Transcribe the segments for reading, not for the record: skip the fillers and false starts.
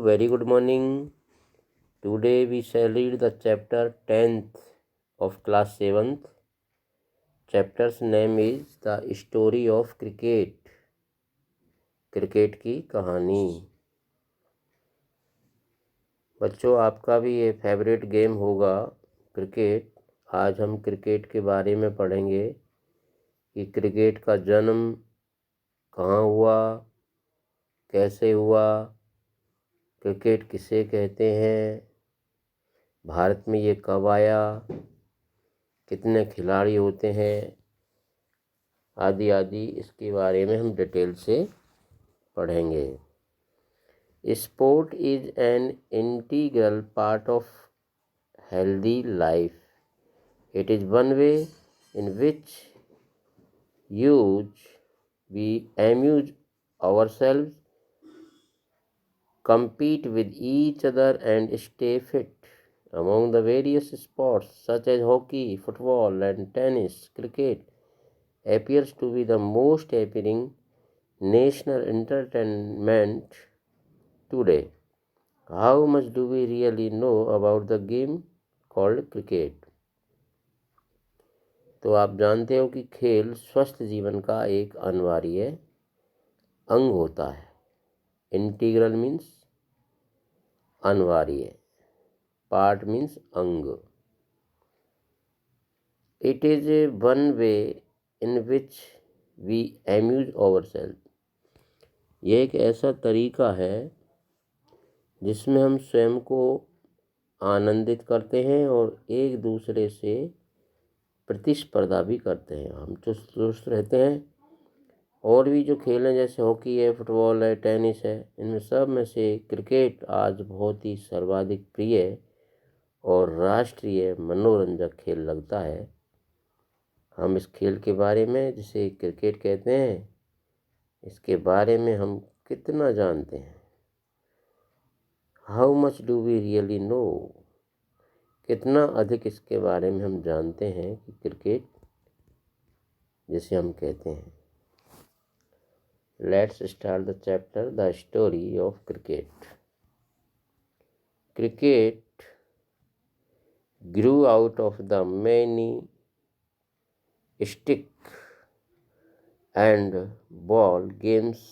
Very good morning. Today we shall read the chapter 10th of class 7th. Chapter's name is The Story of Cricket. Cricket की कहानी। बच्चों, आपका भी ये favourite game होगा cricket. आज हम क्रिकेट के बारे में पढ़ेंगे कि क्रिकेट का जन्म कहाँ हुआ, कैसे हुआ, क्रिकेट किसे कहते हैं, भारत में ये कब आया, कितने खिलाड़ी होते हैं, आदि आदि इसके बारे में हम डिटेल से पढ़ेंगे। Sport is an integral part of healthy life. It is one way in which we amuse ourselves, compete with each other and stay fit. Among the various sports such as hockey, football and tennis, cricket appears to be the most appealing national entertainment today. How much do we really know about the game called cricket? तो आप जानते हो कि खेल स्वस्थ जीवन का एक अनिवार्य अंग होता है। इंटीग्रल मीन्स अनिवार्य, पार्ट मीन्स अंग। It is a one way in which we amuse ourselves. ये एक ऐसा तरीका है जिसमें हम स्वयं को आनंदित करते हैं और एक दूसरे से प्रतिस्पर्धा भी करते हैं। हम चुस्त दुरुस्त रहते हैं। और भी जो खेल हैं जैसे हॉकी है, फुटबॉल है, टेनिस है, इनमें सब में से क्रिकेट आज बहुत ही सर्वाधिक प्रिय और राष्ट्रीय मनोरंजक खेल लगता है। हम इस खेल के बारे में, जिसे क्रिकेट कहते हैं, इसके बारे में हम कितना जानते हैं? How much do we really know? कितना अधिक इसके बारे में हम जानते हैं कि क्रिकेट जिसे हम कहते हैं। Let's start the chapter the story of cricket. Cricket grew out of the many stick and ball games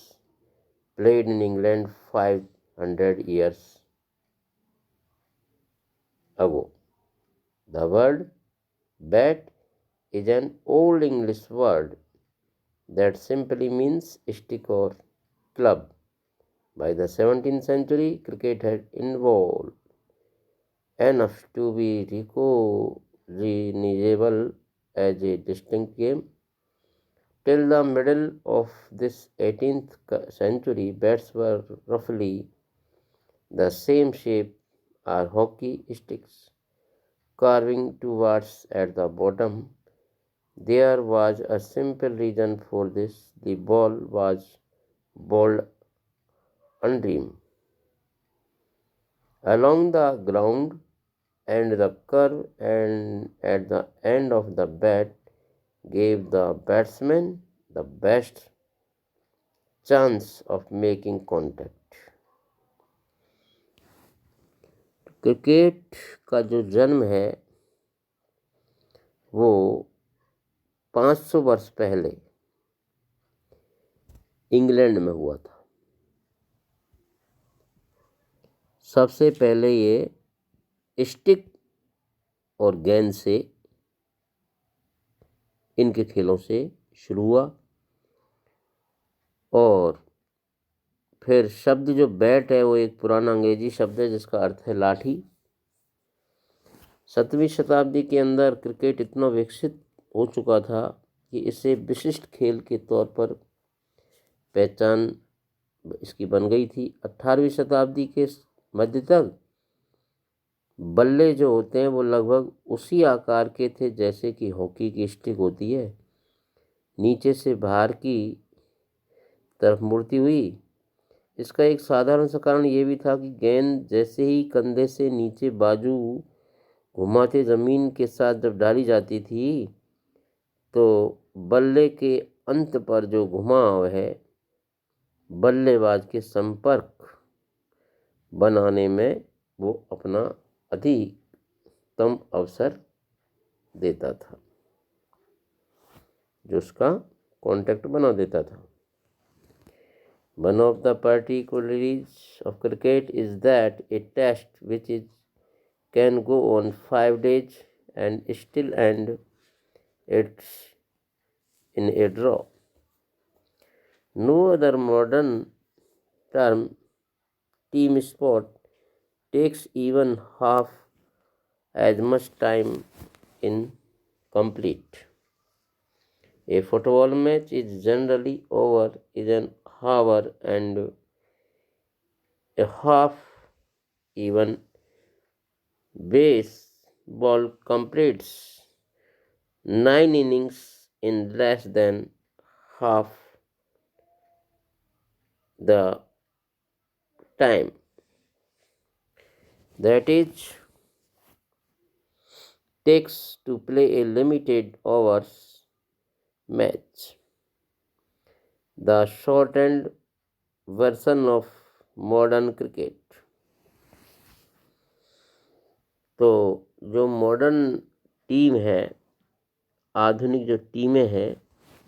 played in England 500 years ago. The word bat is an old English word that simply means stick or club. By the 17th century, cricket had evolved enough to be recognizable as a distinct game. Till the middle of this 18th century, bats were roughly the same shape as hockey sticks, carving two words at the bottom. There was a simple reason for this. The ball was bowled undream along the ground, and the curve and at the end of the bat gave the batsman the best chance of making contact. Cricket का जो जन्म है वो 500 वर्ष पहले England में हुआ था। सबसे पहले ये स्टिक और गेंद से, इनके खेलों से शुरू हुआ और फिर शब्द जो बैट है वो एक पुराना अंग्रेजी शब्द है जिसका अर्थ है लाठी। 7वीं शताब्दी के अंदर क्रिकेट इतना विकसित हो चुका था कि इसे विशिष्ट खेल के तौर पर पहचान इसकी बन गई थी। 18वीं शताब्दी के मध्य तक बल्ले जो होते हैं वो लगभग उसी आकार के थे जैसे कि हॉकी की स्टिक होती है, नीचे से बाहर की तरफ मुड़ती हुई। इसका एक साधारण सा कारण ये भी था कि गेंद जैसे ही कंधे से नीचे बाजू घुमाते ज़मीन के साथ जब डाली जाती थी तो बल्ले के अंत पर जो घुमाव है बल्लेबाज के संपर्क बनाने में वो अपना अधिकतम अवसर देता था, जो उसका कॉन्टैक्ट बना देता था। One of the particularities of cricket is that a test which can go on 5 days and still end it's in a draw. No other modern term team sport takes even half as much time in complete. A football match is generally over in an hour and a half. Even baseball completes 9 innings in less than half the time that it takes to play a limited overs match. The shortened version of modern cricket. तो जो modern team है, आधुनिक जो टीमें हैं,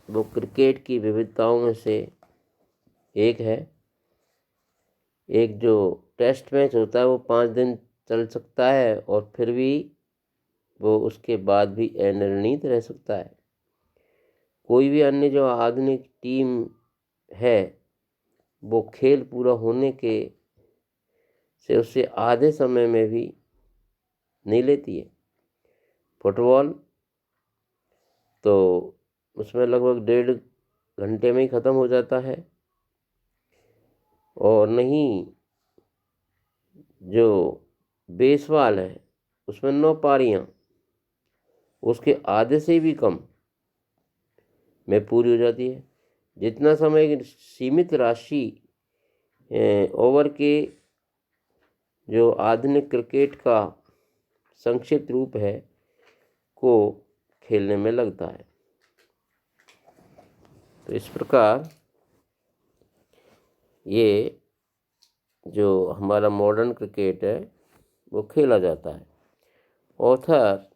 वो cricket की विविधताओं में से एक है। एक जो टेस्ट मैच होता है वो 5 दिन चल सकता है और फिर भी वो उसके बाद भी अनिर्णीत रह सकता है। कोई भी अन्य जो आधुनिक टीम है वो खेल पूरा होने के से उससे आधे समय में भी नहीं लेती है। फुटबॉल तो उसमें लगभग 1.5 घंटे में ही ख़त्म हो जाता है, और नहीं जो बेसबॉल है उसमें 9 पारियां उसके आधे से भी कम में पूरी हो जाती है। जितना समय एक सीमित राशि ओवर के जो आधुनिक क्रिकेट का संक्षिप्त रूप है को खेलने में लगता है। तो इस प्रकार ये जो हमारा मॉडर्न क्रिकेट है वो खेला जाता है। Author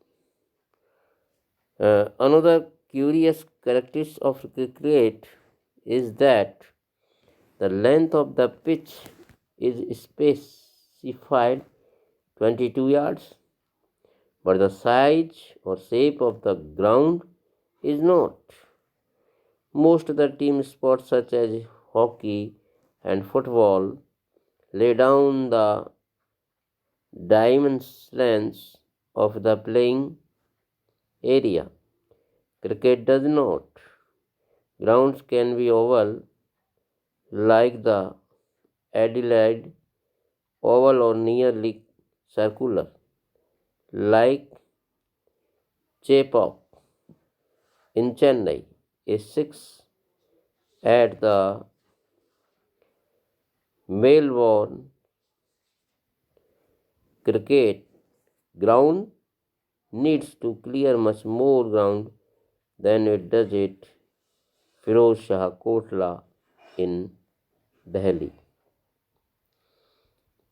another curious characteristic of cricket is that the length of the pitch is specified 22 yards, but the size or shape of the ground is not. Most of the team sports such as hockey and football lay down the dimensions of the playing area. Cricket does not. Grounds can be oval like the Adelaide Oval or nearly circular like Chepauk in Chennai. A 6 at the Melbourne cricket ground needs to clear much more ground than it does at Firoz Shah Kotla in Delhi.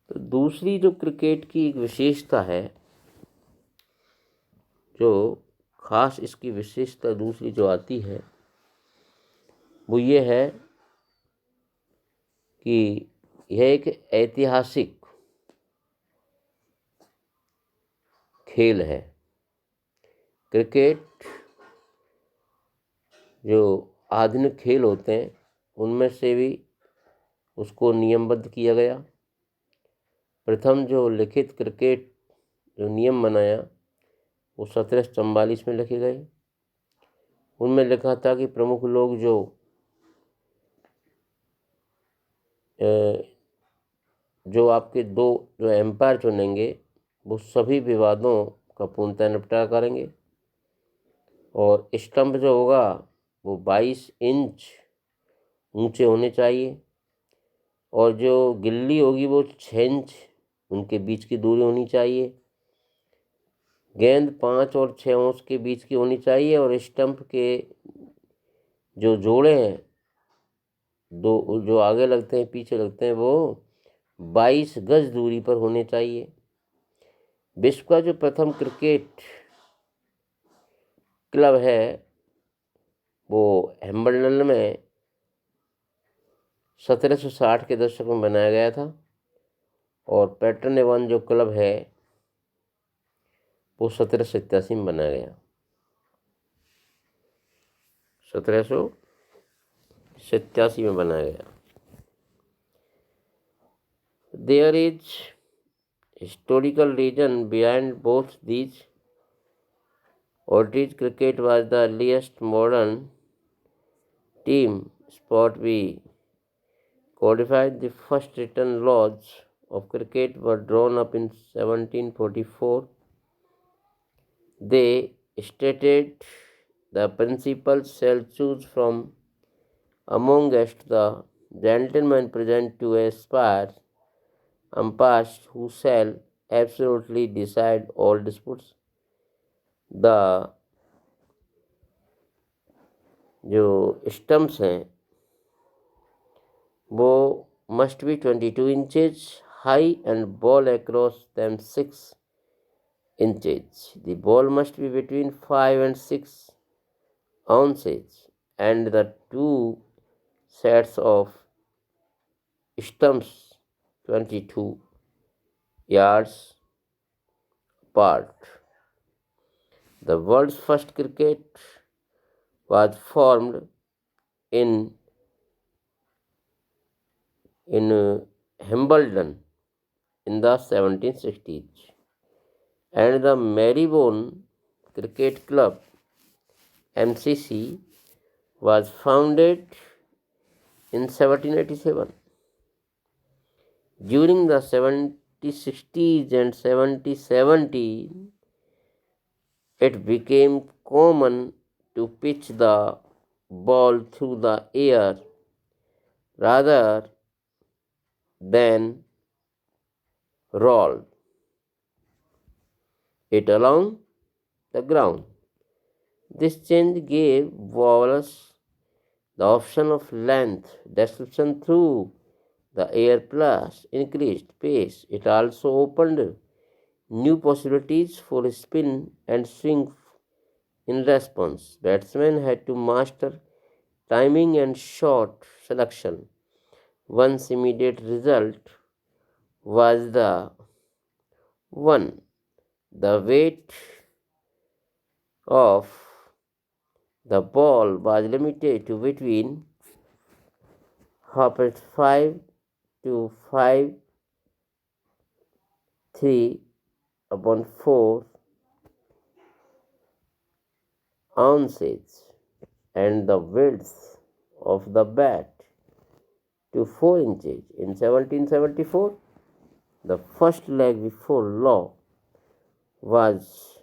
तो दूसरी जो cricket की एक विशेषता है, जो खास इसकी विशेषता दूसरी जो आती है वो ये है कि यह एक ऐतिहासिक खेल है। क्रिकेट जो आधुनिक खेल होते हैं उनमें से भी उसको नियमबद्ध किया गया। प्रथम जो लिखित क्रिकेट जो नियम बनाया वो 1744 में लिखे गए। उनमें लिखा था कि प्रमुख लोग जो आपके 2 जो एम्पायर चुनेंगे वो सभी विवादों का पूर्णतः निपटारा करेंगे, और स्टंप जो होगा वो 22 इंच ऊंचे होने चाहिए, और जो गिल्ली होगी वो 6 इंच उनके बीच की दूरी होनी चाहिए। गेंद 5 और 6 अंश के बीच की होनी चाहिए, और स्टंप के जो जोड़े हैं, 2 जो आगे लगते हैं पीछे लगते हैं, वो 22 गज दूरी पर होने चाहिए। विश्व का जो प्रथम क्रिकेट क्लब है वो हैम्बल्डन में 1760 के दशक में बनाया गया था, और पैटर्न एवन जो क्लब है वो 1787 में बनाया गया। 1787 में बनाया गया। There is historical reason behind both these. Oldie cricket was the earliest modern team sport. We codified the first written laws of cricket were drawn up in 1744. They stated the principals shall choose from amongst the gentlemen present to aspire umpires who shall absolutely decide all disputes. The जो stumps हैं वो must be 22 inches high and ball across them 6 inches. The ball must be between 5 and 6 ounces, and the two sets of stumps 22 yards apart. The world's first cricket was formed in Hambledon in the 1760s, and the Marylebone Cricket Club (MCC) was founded in 1787. During the 1760s and 1770s, it became common to pitch the ball through the air rather than roll it along the ground. This change gave bowlers the option of length distribution through the air plus increased pace. It also opened new possibilities for spin and swing in response. Batsmen had to master timing and shot selection. One's immediate result was the weight of the ball was limited to between 5 to 3/4 ounces, and the width of the bat to 4 inches. In 1774, the first leg before law was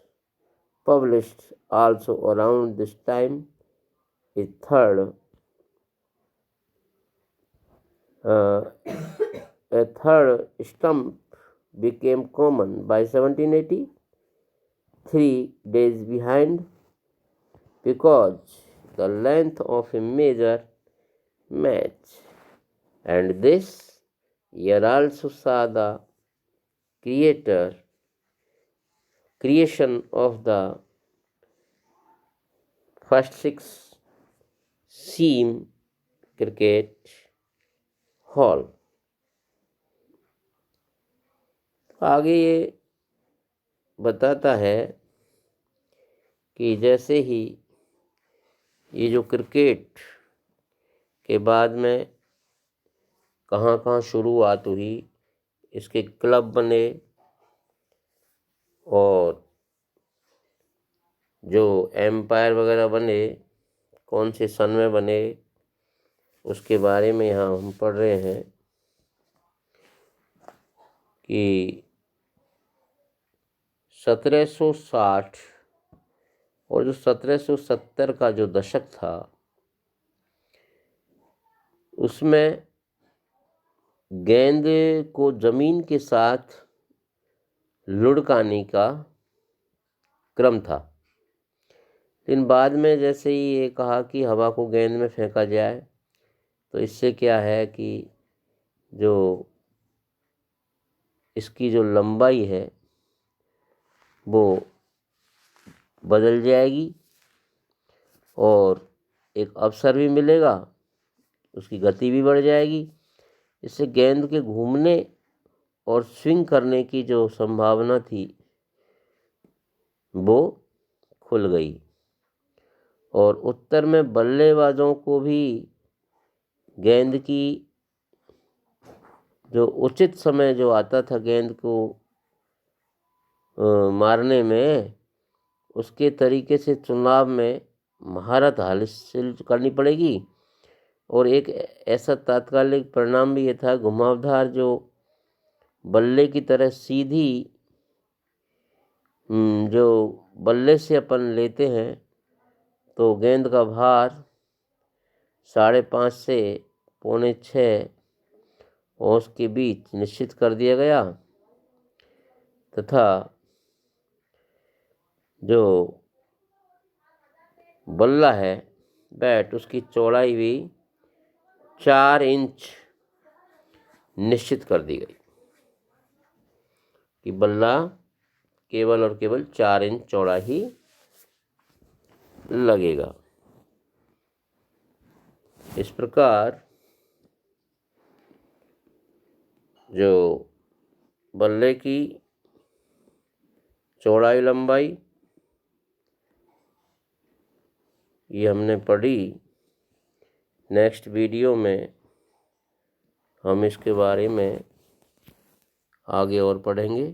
published. Also around this time, a third stump became common. By 1780, 3 days behind, because the length of a major match, and this year also saw the creation of the first 6-seam cricket hall. आगे ये बताता है कि जैसे ही ये जो cricket के बाद में कहाँ कहाँ शुरुआत हुई, इसके क्लब बने, और जो एम्पायर वगैरह बने कौन से सन में बने उसके बारे में यहाँ हम पढ़ रहे हैं कि 1760 और जो 1770 का जो दशक था उसमें गेंद को जमीन के साथ लुढ़काने का क्रम था। लेकिन बाद में जैसे ही ये कहा कि हवा को गेंद में फेंका जाए, तो इससे क्या है कि जो इसकी जो लंबाई है वो बदल जाएगी और एक अवसर भी मिलेगा, उसकी गति भी बढ़ जाएगी। इससे गेंद के घूमने और स्विंग करने की जो संभावना थी वो खुल गई और उत्तर में बल्लेबाजों को भी गेंद की जो उचित समय जो आता था गेंद को मारने में, उसके तरीके से चुनाव में महारत हासिल करनी पड़ेगी। और एक ऐसा तात्कालिक परिणाम भी ये था, घुमावदार जो बल्ले की तरह सीधी जो बल्ले से अपन लेते हैं तो गेंद का भार 5.5 से 5.25 औंस के बीच निश्चित कर दिया गया तथा जो बल्ला है बैट, उसकी चौड़ाई भी 4 इंच निश्चित कर दी गई कि बल्ला केवल और केवल 4 इंच चौड़ा ही लगेगा। इस प्रकार जो बल्ले की चौड़ाई लंबाई ये हमने पढ़ी। नेक्स्ट वीडियो में हम इसके बारे में आगे और पढ़ेंगे।